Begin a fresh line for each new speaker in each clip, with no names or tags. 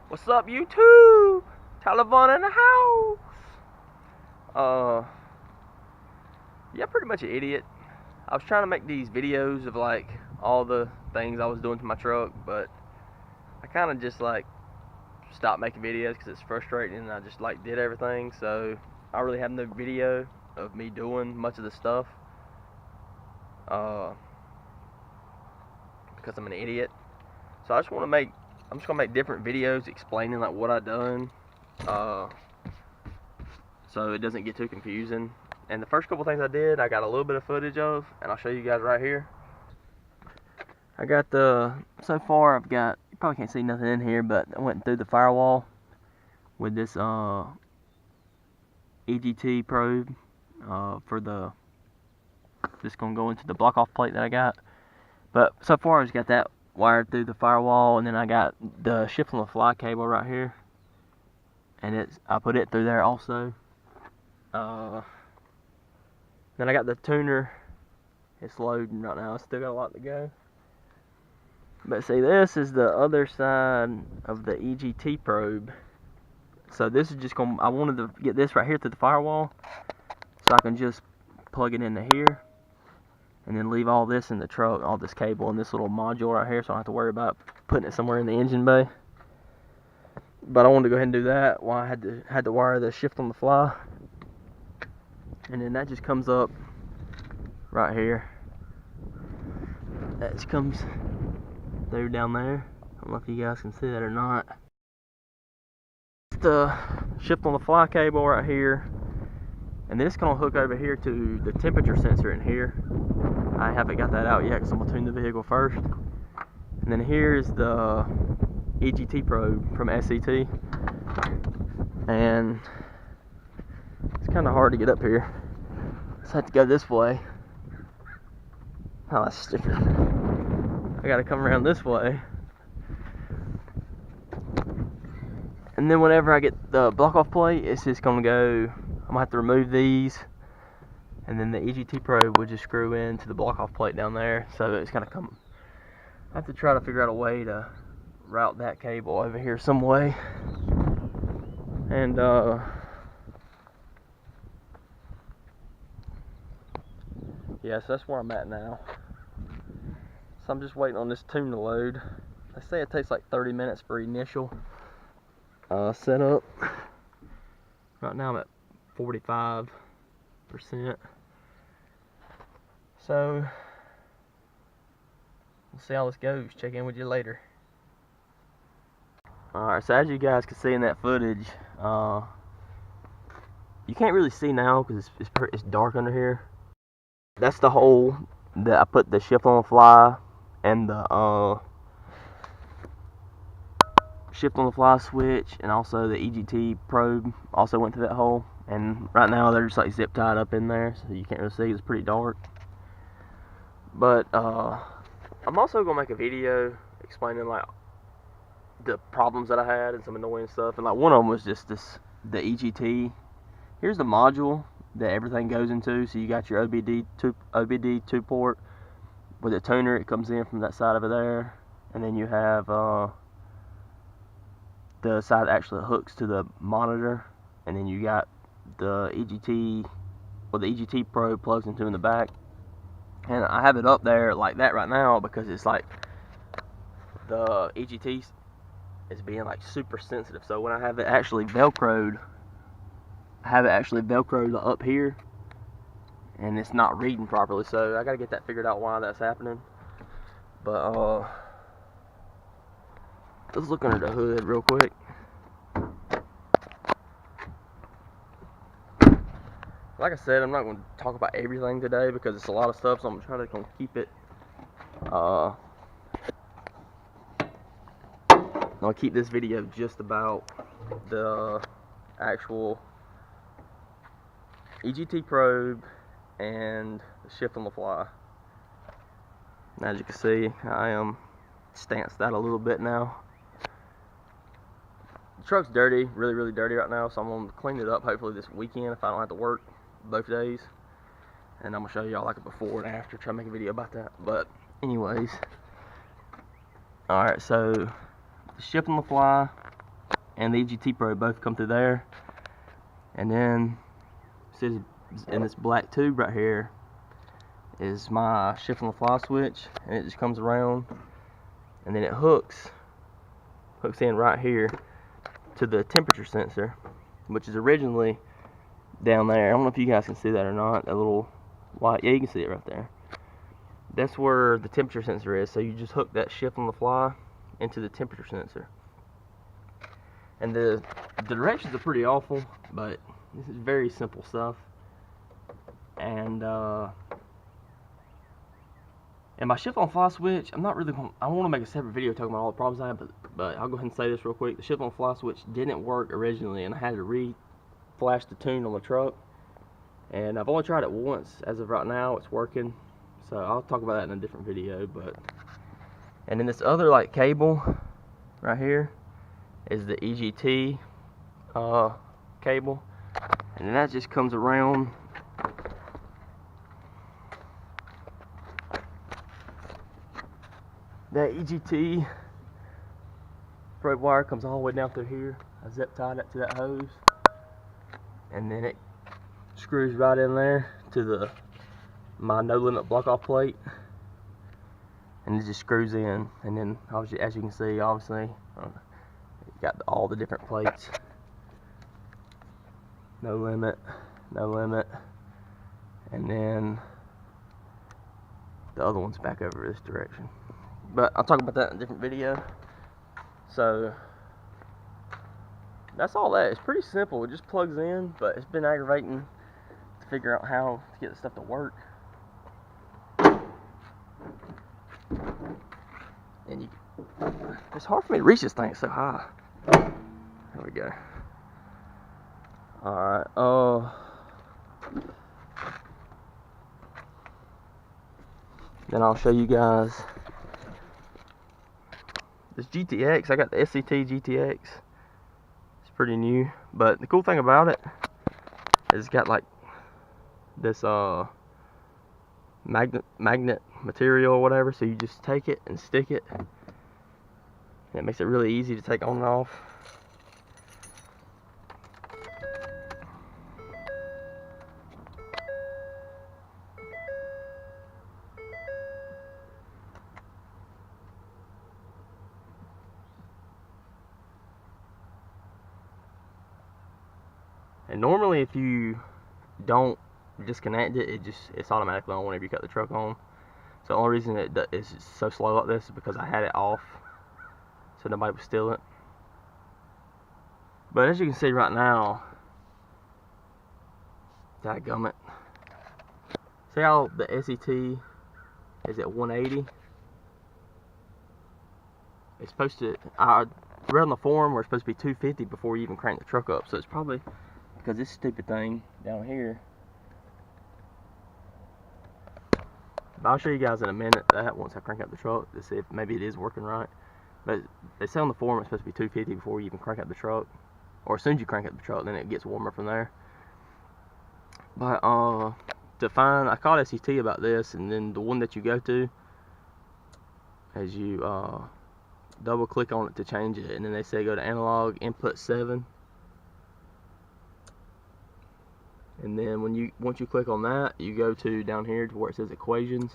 What's up, YouTube? Taliban in the house. Yeah, pretty much an idiot. I was trying to make these videos of like all the things I was doing to my truck, but I kind of just like stopped making videos because it's frustrating, and I just like did everything. So I really have no video of me doing much of the stuff because I'm an idiot. So I just want to make. I'm just gonna make different videos explaining like what I done, so it doesn't get too confusing. And the first couple things I did, I got a little bit of footage of, and I'll show you guys right here. I got so far I've got, you probably can't see nothing in here, but I went through the firewall with this EGT probe for the, just gonna go into the block off plate that I got. But so far I just got that wired through the firewall, and then I got the shift on the fly cable right here, and I put it through there also. Then I got the tuner. It's loading right now. It's still got a lot to go. But see, this is the other side of the EGT probe. So this is just gonna, I wanted to get this right here through the firewall, so I can just plug it into here, and then leave all this in the truck, all this cable and this little module right here, so I don't have to worry about putting it somewhere in the engine bay. But I wanted to go ahead and do that while I had to wire the shift on the fly. And then that just comes up right here. That just comes through down there. I don't know if you guys can see that or not. The shift on the fly cable right here, and this gonna hook over here to the temperature sensor in here. I haven't got that out yet because I'm gonna tune the vehicle first. And then here's the EGT probe from SCT, and it's kind of hard to get up here. So I have to go this way. Oh, that's stupid. I gotta come around this way. And then whenever I get the block off plate, it's just gonna go, I'm gonna have to remove these, and then the EGT probe will just screw into the block off plate down there. So it's gonna come, I have to try to figure out a way to route that cable over here some way. And yeah, so that's where I'm at now. So I'm just waiting on this tune to load. They say it takes like 30 minutes for initial setup. Right now I'm at 45%. So we'll see how this goes. Check in with you later. Alright, so as you guys can see in that footage, you can't really see now because it's dark under here. That's the hole that I put the shift on the fly and the shift on the fly switch, and also the EGT probe also went through that hole. And right now they're just like zip tied up in there, so you can't really see. It's pretty dark. But I'm also gonna make a video explaining like the problems that I had and some annoying stuff. And like one of them was just the EGT. Here's the module that everything goes into. So you got your OBD 2 port with a tuner. It comes in from that side over there, and then you have the side that actually hooks to the monitor, and then you got the EGT, well, the EGT probe plugs into in the back. And I have it up there like that right now because it's like the EGT is being like super sensitive. So when I have it actually velcroed, up here, and it's not reading properly. So I gotta get that figured out why that's happening. But let's look under the hood real quick. Like I said, I'm not going to talk about everything today because it's a lot of stuff, so I'm trying to keep it I'll keep this video just about the actual EGT probe and the shift on the fly. As you can see, I am stanced out a little bit now. The truck's dirty, really dirty right now, so I'm going to clean it up hopefully this weekend if I don't have to work both days. And I'm going to show y'all like a before and after, try to make a video about that. But anyways, alright, so the shift on the fly and the EGT probe both come through there. And then in this black tube right here is my shift on the fly switch, and it just comes around, and then it hooks in right here to the temperature sensor, which is originally down there. I don't know if you guys can see that or not, that little white, yeah, you can see it right there. That's where the temperature sensor is. So you just hook that shift on the fly into the temperature sensor. And the directions are pretty awful, but this is very simple stuff. And my shift on fly switch, I'm not really gonna, I want to make a separate video talking about all the problems I have, but I'll go ahead and say this real quick. The shift on fly switch didn't work originally, and I had to re-flash the tune on the truck. And I've only tried it once. As of right now, it's working. So I'll talk about that in a different video. And then this other like cable right here is the EGT cable, and then that just comes around. That EGT probe wire comes all the way down through here. I zip tied it to that hose, and then it screws right in there to my no limit block off plate, and it just screws in. And then obviously, as you can see, obviously got all the different plates. No limit, and then the other one's back over this direction. But I'll talk about that in a different video. So that's all that. It's pretty simple. It just plugs in, but it's been aggravating to figure out how to get the stuff to work. And it's hard for me to reach this thing. It's so high. There we go. Alright, then I'll show you guys this GTX. I got the SCT GTX. It's pretty new, but the cool thing about it is it's got like this magnet material or whatever, so you just take it and stick it, and it makes it really easy to take on and off. And normally if you don't disconnect it, it's automatically on whenever you cut the truck on. So the only reason it's so slow like this is because I had it off so nobody would steal it. But as you can see right now, dadgummit, see how the SCT is at 180? It's supposed to, I read on the forum where it's supposed to be 250 before you even crank the truck up. So it's probably because this stupid thing down here. But I'll show you guys in a minute that once I crank up the truck to see if maybe it is working right. But they say on the forum it's supposed to be 250 before you even crank up the truck, or as soon as you crank up the truck, then it gets warmer from there. But to find, I called SCT about this, and then the one that you go to, as you double click on it to change it, and then they say go to analog input 7. And then once you click on that, you go to down here to where it says equations,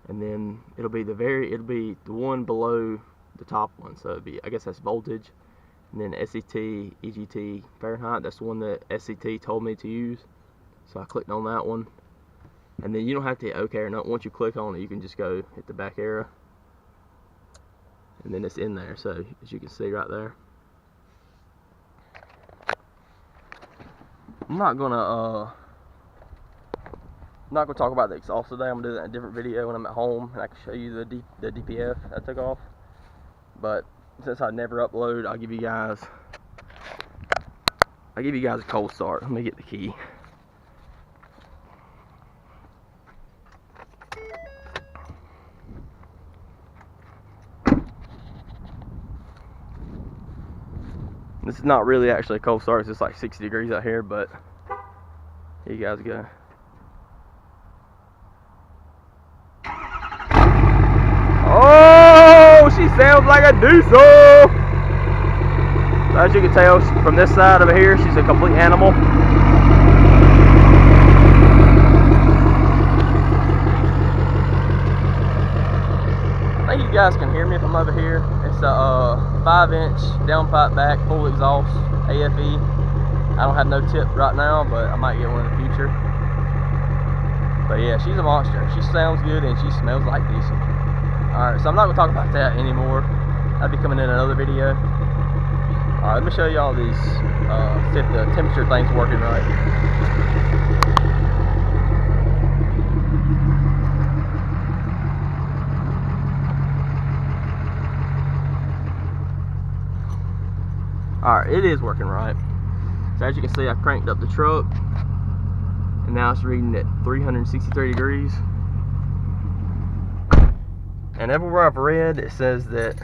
and then it'll be the one below the top one. So it'll be, I guess that's voltage, and then SCT EGT Fahrenheit. That's the one that SCT told me to use. So I clicked on that one, and then you don't have to hit OK or not. Once you click on it, you can just go hit the back arrow, and then it's in there. So as you can see right there. I'm not gonna talk about the exhaust today. I'm gonna do that in a different video when I'm at home, and I can show you the DPF I took off. But since I never upload, I'll give you guys a cold start. Let me get the key. This is not really actually a cold start. It's just like 60 degrees out here, but here you guys go. Oh, she sounds like a diesel. as you can tell from this side over here, she's a complete animal. I think you guys can hear me if I'm over here. It's a 5-inch downpipe back, full exhaust, AFE. I don't have no tip right now, but I might get one in the future. But yeah, she's a monster. She sounds good and she smells like diesel. Alright, so I'm not going to talk about that anymore. That'll be coming in another video. Alright, let me show you all these, see if the temperature thing's working right. Alright, it is working right. So as you can see, I cranked up the truck, and now it's reading at 363 degrees. And everywhere I've read, it says that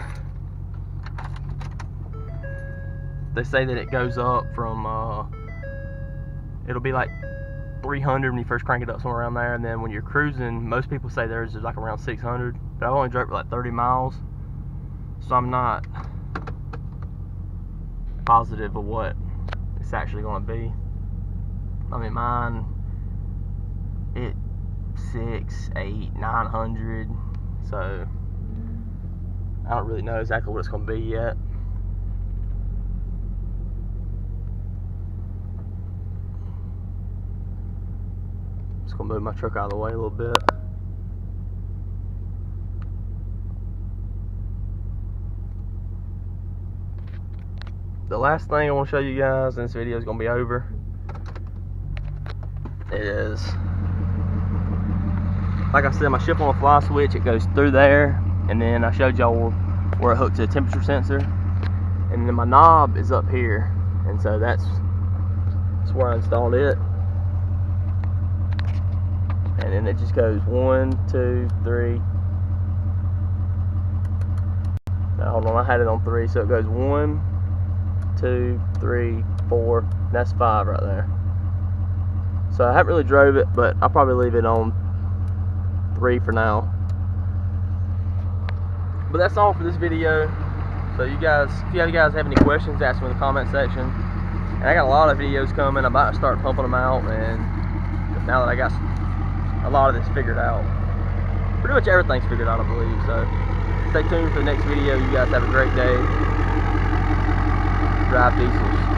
they say that it goes up from it'll be like 300 when you first crank it up, somewhere around there, and then when you're cruising, most people say theirs is like around 600, but I've only drove for like 30 miles, so I'm not positive of what it's actually going to be. I mean, mine, it 6, 8, 900, so I don't really know exactly what it's going to be yet. Just going to move my truck out of the way a little bit. The last thing I want to show you guys, and this video is going to be over, is, like I said, my ship on the fly switch, it goes through there, and then I showed y'all where it hooked to the temperature sensor, and then my knob is up here, and so that's where I installed it. And then it just goes 1, 2, 3. Now hold on, I had it on 3, so it goes 1, 2, 3, 4. That's 5 right there. So I haven't really drove it, but I'll probably leave it on 3 for now. But that's all for this video. So you guys, if you guys have any questions, ask me in the comment section. And I got a lot of videos coming. I'm about to start pumping them out, and now that I got a lot of this figured out, pretty much everything's figured out, I believe. So stay tuned for the next video. You guys have a great day. Drive diesels.